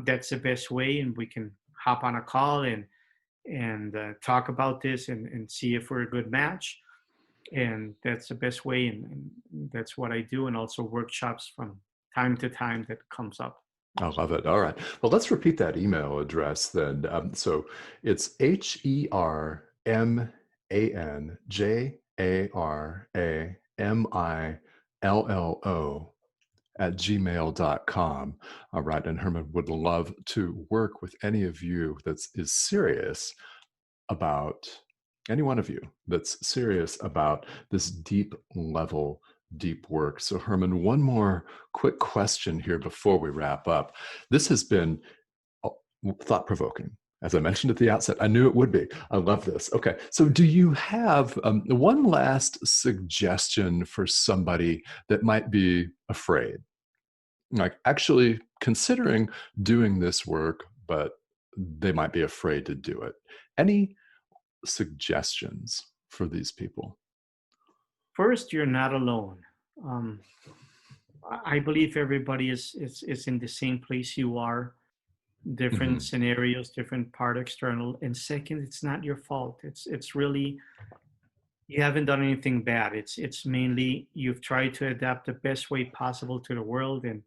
That's the best way, and we can hop on a call and talk about this and see if we're a good match. And that's the best way, and that's what I do, and also workshops from time to time that comes up. I love it. All right. Well, let's repeat that email address then. So it's HermanJaramillo at gmail.com. All right. And Herman would love to work with any of you is serious about any one of you that's serious about this deep level deep work. So Herman, one more quick question here before we wrap up. This has been thought-provoking. As I mentioned at the outset, I knew it would be. I love this. Okay, so do you have one last suggestion for somebody that might be afraid, like actually considering doing this work, but they might be afraid to do it? Any suggestions for these people? First, you're not alone. Um, I believe everybody is in the same place you are, different Hmm. scenarios, different part external. And second, it's not your fault. It's really, you haven't done anything bad. It's mainly you've tried to adapt the best way possible to the world, and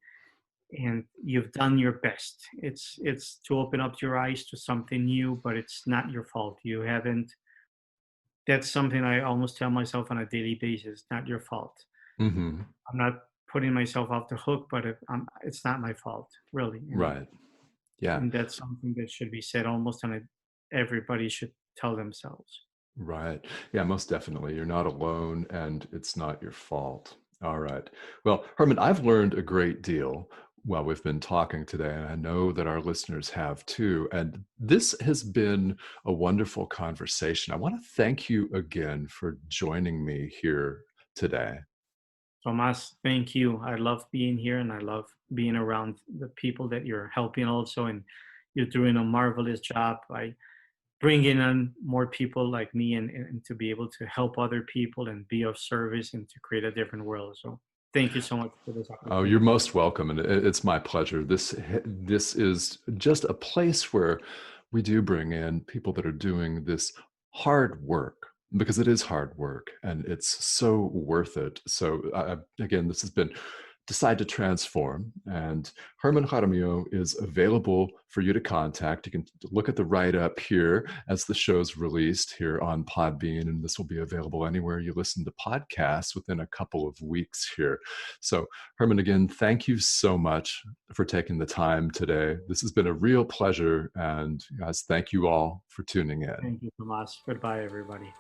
you've done your best. It's to open up your eyes to something new, but it's not your fault. You haven't. That's something I almost tell myself on a daily basis. Not your fault. Hmm. I'm not putting myself off the hook, but it's not my fault, really. Right. Yeah. And that's something that should be said almost on a, everybody should tell themselves. Right. Yeah, most definitely. You're not alone and it's not your fault. All right. Well, Herman, I've learned a great deal while we've been talking today, and I know that our listeners have too. And this has been a wonderful conversation. I want to thank you again for joining me here today. Tomas, thank you. I love being here and I love being around the people that you're helping also. And you're doing a marvelous job by bringing on more people like me and to be able to help other people and be of service and to create a different world. So thank you so much for this Oh, you're opportunity. most welcome, and it's my pleasure. This is just a place where we do bring in people that are doing this hard work, because it is hard work and it's so worth it. So again, this has been Decide to Transform, and Herman Jaramillo is available for you to contact. You can look at the write-up here as the show's released here on Podbean, and this will be available anywhere you listen to podcasts within a couple of weeks here. So Herman, again, thank you so much for taking the time today. This has been a real pleasure. And guys, thank you all for tuning in. Thank you, Tomas. Goodbye, everybody.